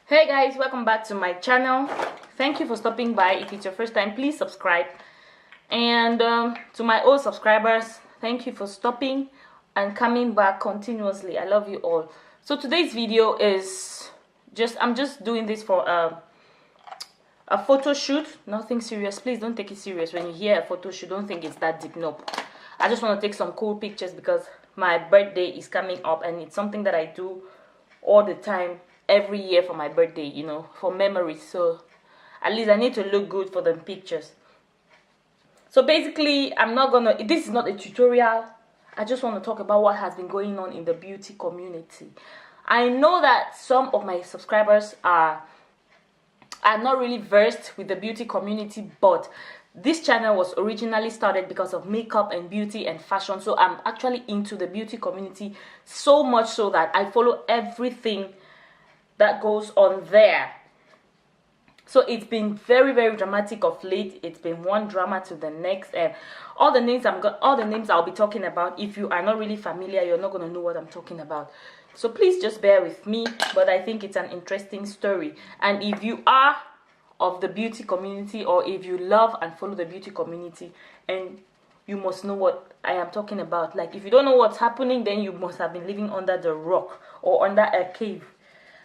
Hey guys, welcome back to my channel. Thank you for stopping by. If it's your first time, please subscribe. And to my old subscribers, thank you for stopping and coming back continuously. I love you all. So today's video is I'm just doing this for a photo shoot. Nothing serious. Please don't take it serious. When you hear a photo shoot, don't think it's that deep. Nope. I just want to take some cool pictures because my birthday is coming up and it's something that I do all the time, every year for my birthday, you know, for memories. So at least I need to look good for the pictures. So basically, this is not a tutorial. I just want to talk about what has been going on in the beauty community. I know that some of my subscribers are not really versed with the beauty community, but this channel was originally started because of makeup and beauty and fashion. So I'm actually into the beauty community so much so that I follow everything that goes on there. So it's been very, very dramatic of late. It's been one drama to the next, and all the names I'll be talking about, if you are not really familiar, you're not going to know what I'm talking about. So please just bear with me, but I think it's an interesting story. And if you are of the beauty community, or if you love and follow the beauty community, and you must know what I am talking about. Like, if you don't know what's happening, then you must have been living under the rock or under a cave,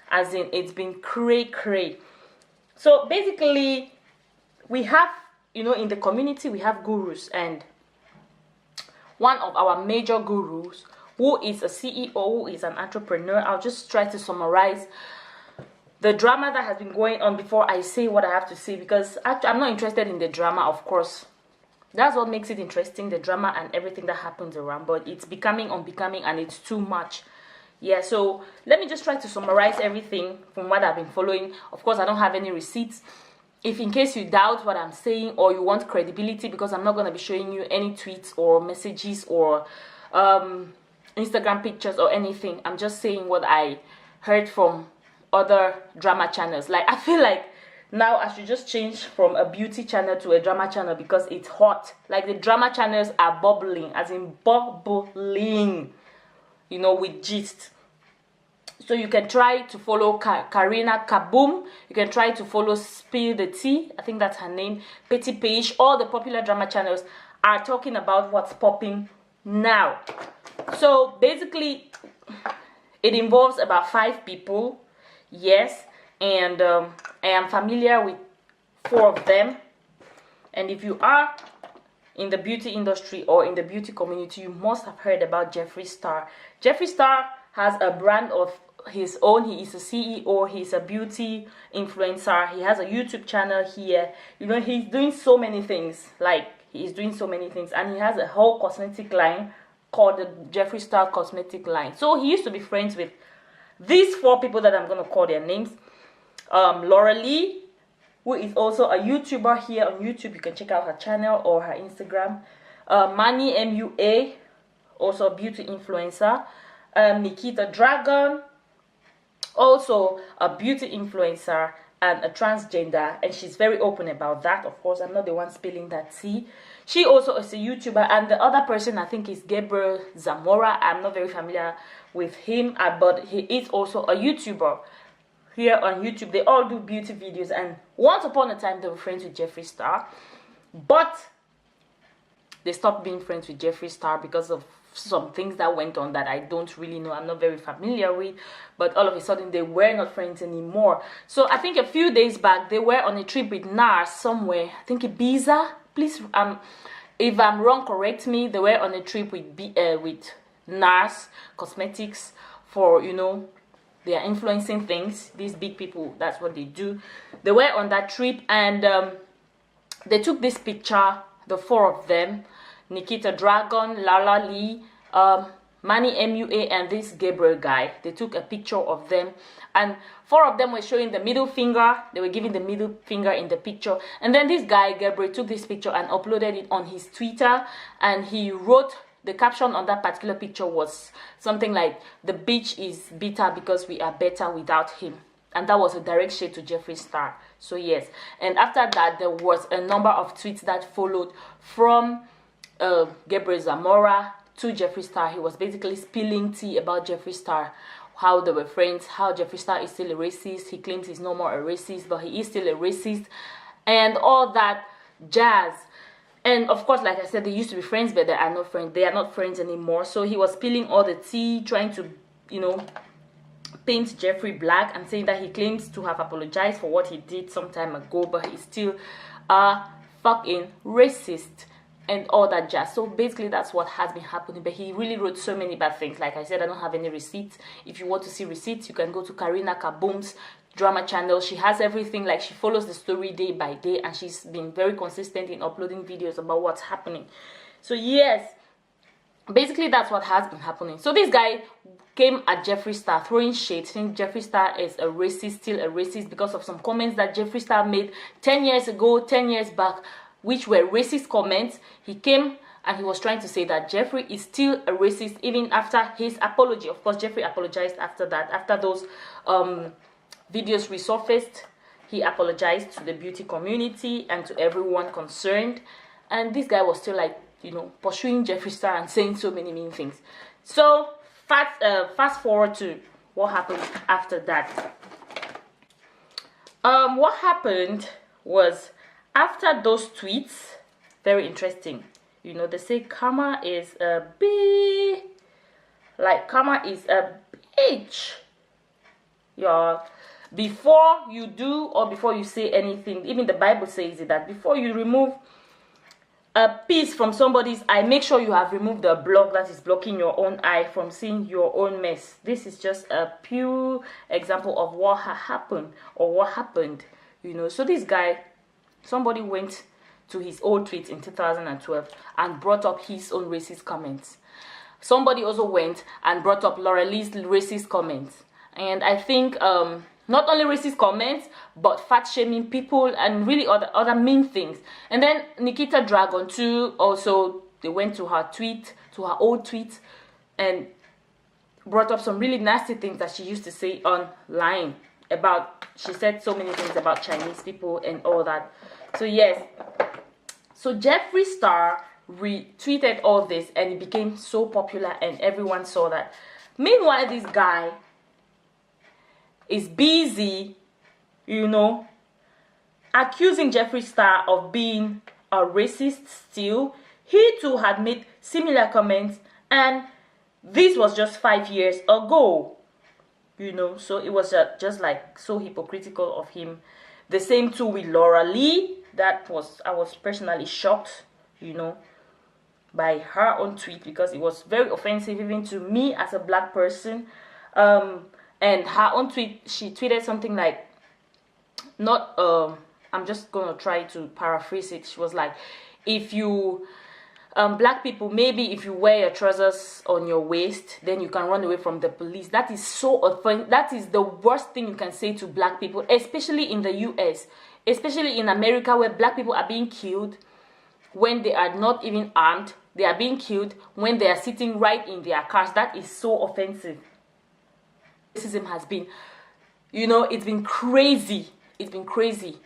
as in it's been cray. So basically, we have, you know, in the community we have gurus, and one of our major gurus, who is a CEO, who is an entrepreneur. I'll just try to summarize the drama that has been going on before I say what I have to say, because actually I'm not interested in the drama, of course. That's what makes it interesting, the drama and everything that happens around, but it's becoming unbecoming and it's too much. Yeah, so let me just try to summarize everything from what I've been following. Of course, I don't have any receipts. If in case you doubt what I'm saying or you want credibility, because I'm not going to be showing you any tweets or messages or Instagram pictures or anything. I'm just saying what I heard from other drama channels. Like, I feel like now I should just change from a beauty channel to a drama channel because it's hot. Like, the drama channels are bubbling, as in bubbling, you know, with gist. So you can try to follow Karina Kaboom. You can try to follow Spill the Tea. I think that's her name. Petty Page. All the popular drama channels are talking about what's popping now. So basically, it involves about 5 people. Yes, and I am familiar with 4 of them. And if you are in the beauty industry or in the beauty community, you must have heard about Jeffree Star. Jeffree Star has a brand of his own. He is a CEO. He's a beauty influencer. He has a YouTube channel here. You know, he's doing so many things. Like, he is doing so many things. And he has a whole cosmetic line called the Jeffree Star Cosmetic Line. So he used to be friends with these 4 people that I'm going to call their names. Lauralee, who is also a YouTuber here on YouTube. You can check out her channel or her Instagram. Mannymua, also a beauty influencer. Nikita Dragon, also a beauty influencer and a transgender, and she's very open about that. Of course, I'm not the one spilling that tea. She also is a YouTuber, and the other person I think is Gabriel Zamora. I'm not very familiar with him, but he is also a YouTuber here on YouTube. They all do beauty videos, and once upon a time they were friends with Jeffree Star, but they stopped being friends with Jeffree Star because of some things that went on that I don't really know. I'm not very familiar with, but all of a sudden they were not friends anymore. So I think a few days back they were on a trip with NARS somewhere. I think Ibiza. Please, if I'm wrong, correct me. They were on a trip with NARS Cosmetics for, you know, they are influencing things. These big people, that's what they do. They were on that trip, and they took this picture, the 4 of them, Nikita Dragon, Lauralee, Mannymua, and this Gabriel guy. They took a picture of them, and 4 of them were showing the middle finger. They were giving the middle finger in the picture, and then this guy Gabriel took this picture and uploaded it on his Twitter, and he wrote, the caption on that particular picture was something like, "The beach is bitter because we are better without him." And that was a direct shade to Jeffree Star. So yes, and after that there was a number of tweets that followed from Gabriel Zamora to Jeffree Star. He was basically spilling tea about Jeffree Star, how they were friends, how Jeffree Star is still a racist. He claims he's no more a racist, but he is still a racist, and all that jazz. And of course, like I said, they used to be friends, but they are not friends. They are not friends anymore. So he was spilling all the tea, trying to, you know, paint Jeffree black, and saying that he claims to have apologized for what he did some time ago, but he's still a fucking racist and all that jazz. So basically that's what has been happening. But he really wrote so many bad things. Like I said, I don't have any receipts. If you want to see receipts, you can go to Karina Kaboom's drama channel. She has everything. Like, she follows the story day by day, and she's been very consistent in uploading videos about what's happening. So yes, basically that's what has been happening. So this guy came at Jeffree Star, throwing shade, saying Jeffree Star is a racist, still a racist, because of some comments that Jeffree Star made 10 years ago, 10 years back, which were racist comments. He came and he was trying to say that Jeffree is still a racist even after his apology. Of course, Jeffree apologized after that. After those videos resurfaced, he apologized to the beauty community and to everyone concerned. And this guy was still, like, you know, pursuing Jeffree Star and saying so many mean things. So fast forward to what happened after that. What happened was, after those tweets, very interesting. You know, they say karma is a bitch. Like, karma is a bitch. Y'all, before you do or before you say anything, even the Bible says it, that before you remove a piece from somebody's eye, make sure you have removed the block that is blocking your own eye from seeing your own mess. This is just a pure example of what happened, or what happened, you know. So this guy, somebody went to his old tweets in 2012 and brought up his own racist comments. Somebody also went and brought up Lauralee's racist comments. And I think not only racist comments, but fat shaming people and really other mean things. And then Nikita Dragon too, also, they went to her tweet, to her old tweet, and brought up some really nasty things that she used to say online about, she said so many things about Chinese people and all that. So yes, so Jeffree Star retweeted all this, and it became so popular and everyone saw that. Meanwhile, this guy is busy, you know, accusing Jeffree Star of being a racist still. He too had made similar comments, and this was just 5 years ago, you know. So it was just like so hypocritical of him. The same too with Lauralee. That was, I was personally shocked, you know, by her own tweet, because it was very offensive even to me as a black person. And her own tweet, she tweeted something like, not, I'm just gonna try to paraphrase it. She was like, if you, black people, maybe if you wear your trousers on your waist, then you can run away from the police. That is so offensive. That is the worst thing you can say to black people, especially in the US, especially in America, where black people are being killed when they are not even armed. They are being killed when they are sitting right in their cars. That is so offensive. Racism has been, you know, it's been crazy. It's been crazy.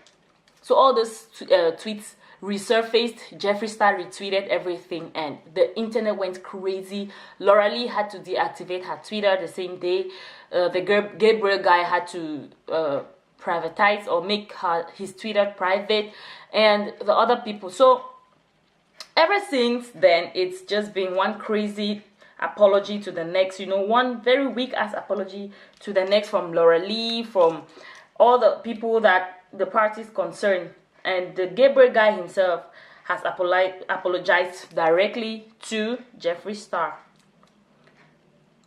So all those tweets resurfaced. Jeffree Star retweeted everything, and the internet went crazy. Lauralee had to deactivate her Twitter the same day. The Gabriel guy had to privatize or make his Twitter private, and the other people. So ever since then, it's just been one crazy apology to the next, you know, one very weak ass apology to the next, from Lauralee, from all the people that the parties concerned. And the Gabriel guy himself has apologized directly to Jeffree Star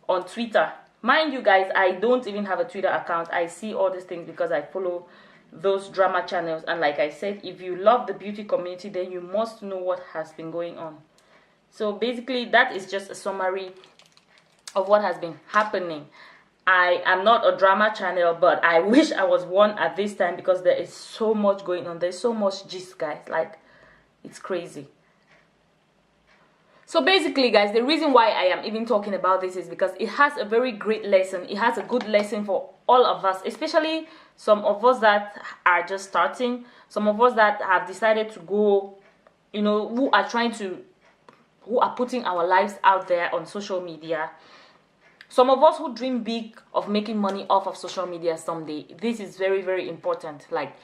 on Twitter. Mind you guys, I don't even have a Twitter account. I see all these things because I follow those drama channels. And like I said, if you love the beauty community, then you must know what has been going on. So basically, that is just a summary of what has been happening. I am not a drama channel, but I wish I was one at this time, because there is so much going on. There's so much gist, guys. Like, it's crazy. So basically, guys, the reason why I am even talking about this is because it has a very great lesson. It has a good lesson for all of us, especially some of us that are just starting, some of us that have decided to go, you know, who are putting our lives out there on social media. Some of us who dream big of making money off of social media someday, this is very, very important. Like,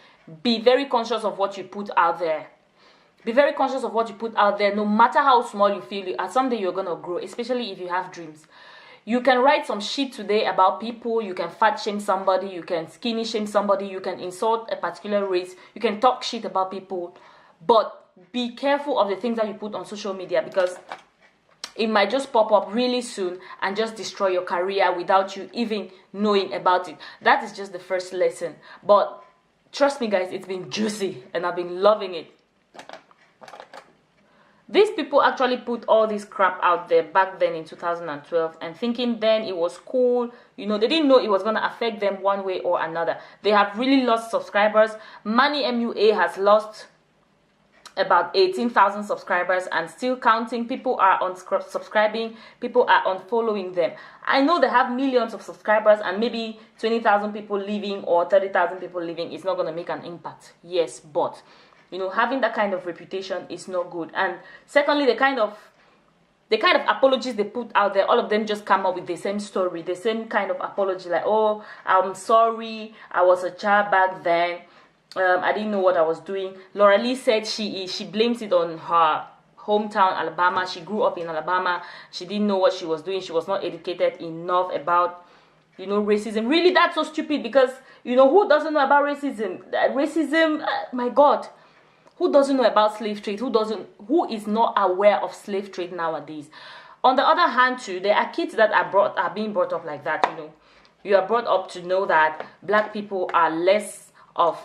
be very conscious of what you put out there. Be very conscious of what you put out there, no matter how small you feel. Someday you're going to grow, especially if you have dreams. You can write some shit today about people. You can fat shame somebody. You can skinny shame somebody. You can insult a particular race. You can talk shit about people. But be careful of the things that you put on social media, because it might just pop up really soon and just destroy your career without you even knowing about it. That is just the first lesson. But trust me, guys, it's been juicy and I've been loving it. These people actually put all this crap out there back then in 2012 and thinking then it was cool. They didn't know it was going to affect them one way or another. They have really lost subscribers. Mannymua has lost about 18,000 subscribers and still counting. People are unsubscribing. People are unfollowing them. I know they have millions of subscribers and maybe 20,000 people leaving or 30,000 people leaving is not going to make an impact. Yes, but having that kind of reputation is not good. And secondly, the kind of apologies they put out there, all of them just come up with the same story, the same kind of apology, like, oh, I'm sorry, I was a child back then, I didn't know what I was doing. Lauralee said she blames it on her hometown, Alabama. She grew up in Alabama. She didn't know what she was doing. She was not educated enough about racism. Really, that's so stupid, because who doesn't know about racism? My God. Who doesn't know about slave trade? Who is not aware of slave trade nowadays? On the other hand, too, there are kids that are being brought up like that. You are brought up to know that black people are less of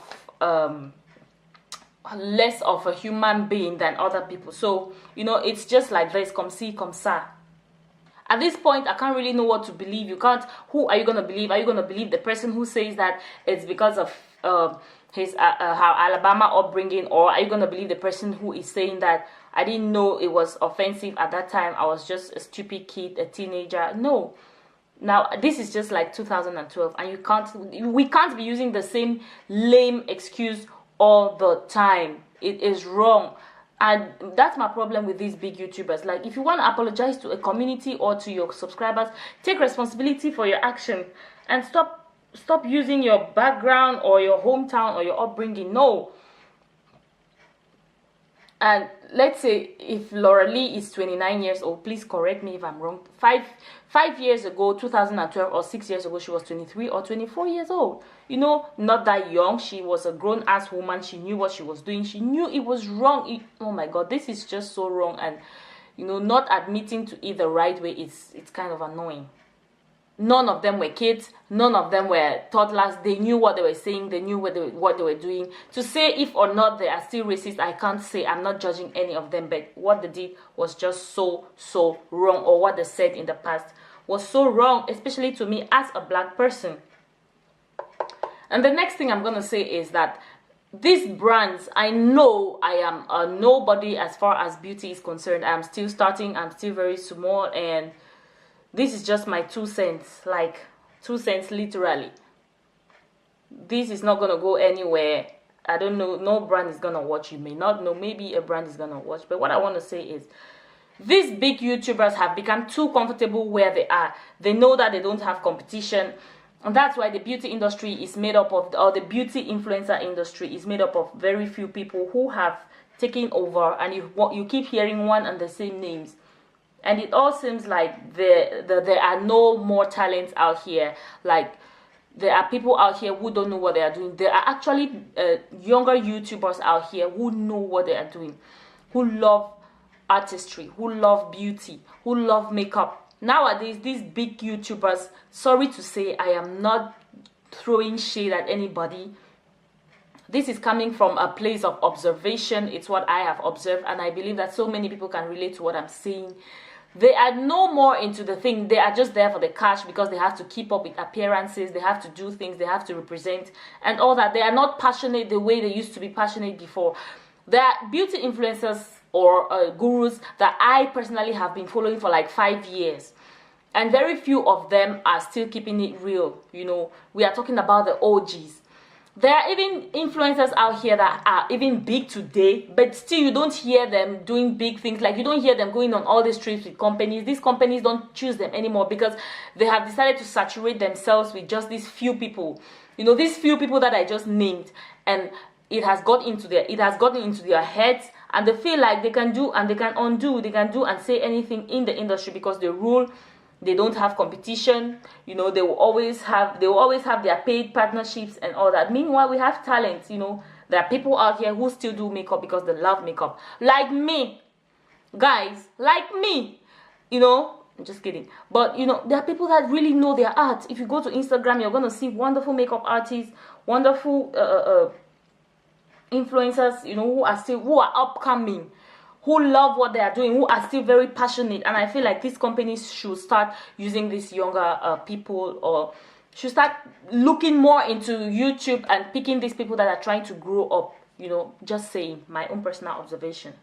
a human being than other people. So it's just like this, comme ci, comme ça. At this point, I can't really know what to believe. Who are you going to believe? Are you going to believe the person who says that it's because of his how Alabama upbringing, or are you going to believe the person who is saying that I didn't know it was offensive at that time, I was just a stupid kid, a teenager? No. Now, this is just like 2012, and we can't be using the same lame excuse all the time. It is wrong. And that's my problem with these big YouTubers. Like, if you want to apologize to a community or to your subscribers, take responsibility for your action and stop using your background or your hometown or your upbringing. No. And let's say if Lauralee is 29 years old, please correct me if I'm wrong. Five years ago, 2012, or 6 years ago, she was 23 or 24 years old. Not that young. She was a grown-ass woman. She knew what she was doing. She knew it was wrong. Oh my God, this is just so wrong. And, not admitting to it the right way, it's kind of annoying. None of them were kids. None of them were toddlers. They knew what they were saying. They knew what they were doing. To say if or not they are still racist, I can't say. I'm not judging any of them. But what they did was just so wrong. Or what they said in the past was so wrong, especially to me as a black person. And the next thing I'm going to say is that these brands, I know I am a nobody as far as beauty is concerned. I'm still starting. I'm still very small, and this is just my 2 cents, like 2 cents literally. This is not going to go anywhere. I don't know, no brand is going to watch. You may not know, maybe a brand is going to watch. But what I want to say is, these big YouTubers have become too comfortable where they are. They know that they don't have competition. And that's why the beauty industry is made up of, or the beauty influencer industry is made up of very few people who have taken over. And you keep hearing one and the same names. And it all seems like there are no more talents out here. Like, there are people out here who don't know what they are doing. There are actually younger YouTubers out here who know what they are doing, who love artistry, who love beauty, who love makeup. Nowadays, these big YouTubers, sorry to say, I am not throwing shade at anybody. This is coming from a place of observation. It's what I have observed, and I believe that so many people can relate to what I'm saying. They are no more into the thing. They are just there for the cash because they have to keep up with appearances. They have to do things. They have to represent and all that. They are not passionate the way they used to be passionate before. There are beauty influencers or gurus that I personally have been following for like 5 years. And very few of them are still keeping it real. We are talking about the OGs. There are even influencers out here that are even big today, but still you don't hear them doing big things. Like, you don't hear them going on all these trips with companies. These companies don't choose them anymore because they have decided to saturate themselves with just these few people. You know, these few people that I just named, and it has gotten into their heads, and they feel like they can do and they can undo, they can do and say anything in the industry because they rule. They don't have competition. You know, they will always have their paid partnerships and all that. Meanwhile, we have talent. You know, there are people out here who still do makeup because they love makeup, like me, guys, like me. You know, I'm just kidding, but you know, there are people that really know their art. If you go to Instagram, you're gonna see wonderful makeup artists, wonderful influencers, you know, who are upcoming, who love what they are doing, who are still very passionate. And I feel like these companies should start using these younger people, or should start looking more into YouTube and picking these people that are trying to grow up. You know, just saying, my own personal observation.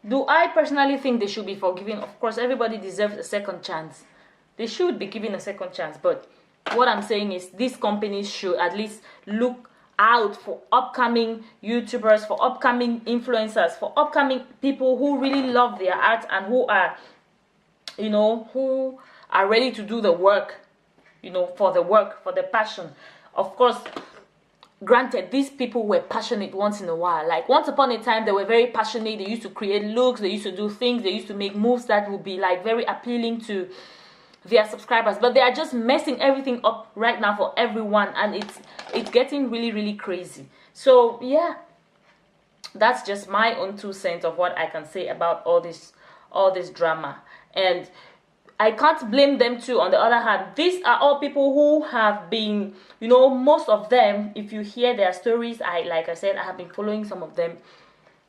Do I personally think they should be forgiven? Of course, everybody deserves a second chance. They should be given a second chance. But what I'm saying is, these companies should at least look out for upcoming YouTubers, for upcoming influencers, for upcoming people who really love their art and who are, you know, who are ready to do the work, you know, for the passion. Of course, granted, these people were passionate once in a while. Like, once upon a time, they were very passionate. They used to create looks, they used to do things, they used to make moves that would be like very appealing to their subscribers, but they are just messing everything up right now for everyone, and it's getting really, really crazy. So yeah, that's just my own 2 cents of what I can say about all this drama. And I can't blame them too. On the other hand, these are all people who have been, you know, most of them, if you hear their stories, like I said, I have been following some of them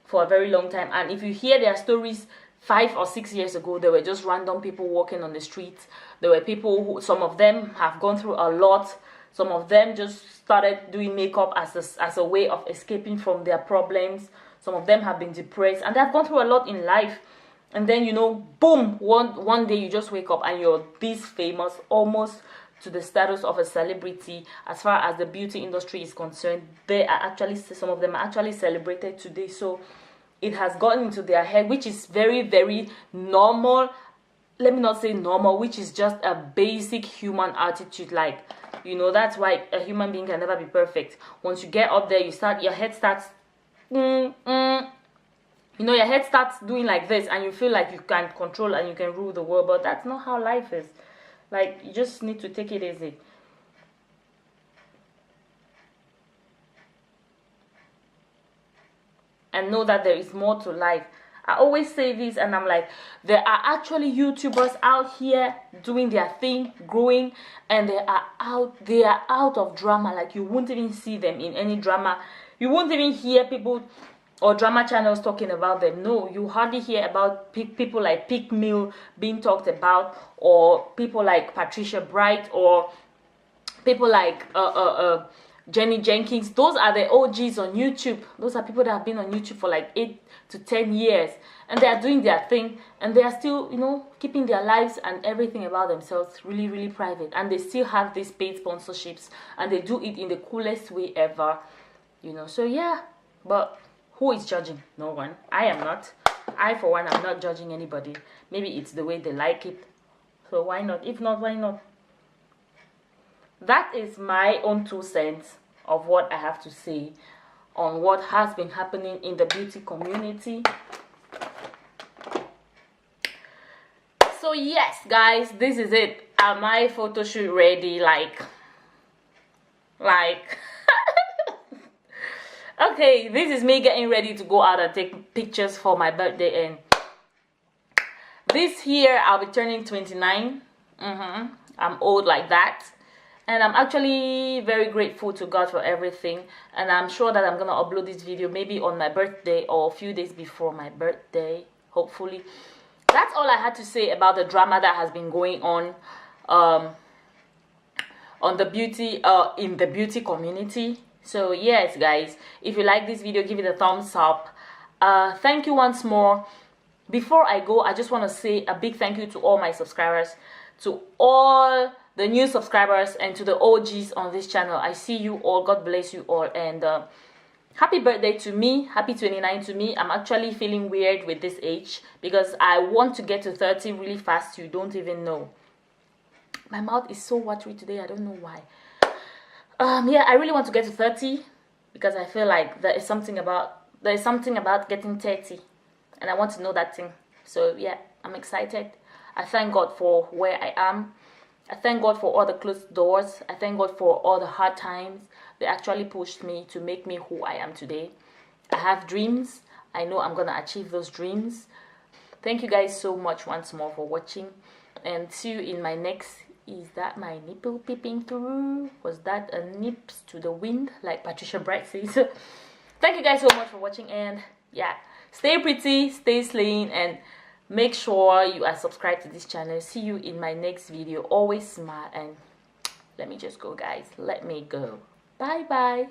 for a very long time, and if you hear their stories 5 or 6 years ago, they were just random people walking on the streets. There were people who, some of them have gone through a lot. Some of them just started doing makeup as a way of escaping from their problems. Some of them have been depressed, and they have gone through a lot in life. And then, you know, boom, one day you just wake up and you're this famous, almost to the status of a celebrity. As far as the beauty industry is concerned, some of them are actually celebrated today. So it has gotten into their head, which is very, very normal. Let me not say normal, which is just a basic human attitude. Like, you know, that's why a human being can never be perfect. Once you get up there, your head starts, you know, your head starts doing like this, and you feel like you can control and you can rule the world. But that's not how life is. Like, you just need to take it easy. And know that there is more to life. I always say this, and I'm like, there are actually YouTubers out here doing their thing, growing, and they are out of drama. Like, you won't even see them in any drama. You won't even hear people or drama channels talking about them. No, you hardly hear about people like Pick Mill being talked about, or people like Patricia Bright, or people like Jenny Jenkins. Those are the OGs on YouTube. Those are people that have been on YouTube for like 8 to 10 years, and they are doing their thing, and they are still, you know, keeping their lives and everything about themselves really, really private, and they still have these paid sponsorships, and they do it in the coolest way ever, you know. So yeah, but who is judging? No one. I am not. I, for one, am not judging anybody. Maybe it's the way they like it, so why not? If not, why not? That is my own 2 cents of what I have to say on what has been happening in the beauty community. So yes, guys, this is it. Am I photo shoot ready? Like okay, this is me getting ready to go out and take pictures for my birthday. And this year I'll be turning 29. I'm old like that. And I'm actually very grateful to God for everything. And I'm sure that I'm going to upload this video maybe on my birthday or a few days before my birthday, hopefully. That's all I had to say about the drama that has been going on the beauty, in the beauty community. So yes, guys, if you like this video, give it a thumbs up. Thank you once more. Before I go, I just want to say a big thank you to all my subscribers, to all the new subscribers and to the OGs on this channel. I see you all. God bless you all. And happy birthday to me. Happy 29 to me. I'm actually feeling weird with this age because I want to get to 30 really fast. You don't even know. My mouth is so watery today. I don't know why. Yeah, I really want to get to 30 because I feel like there is something about getting 30, and I want to know that thing. So yeah, I'm excited. I thank God for where I am. I thank God for all the closed doors. I thank God for all the hard times. They actually pushed me to make me who I am today. I have dreams. I know I'm gonna achieve those dreams. Thank you guys so much once more for watching, and see you in my next. Is that my nipple peeping through? Was that a nips to the wind, like Patricia Bright says? Thank you guys so much for watching, and yeah, stay pretty, stay slaying, and make sure you are subscribed to this channel. See you in my next video. Always smile, and let me just go, guys. Let me go. Bye bye.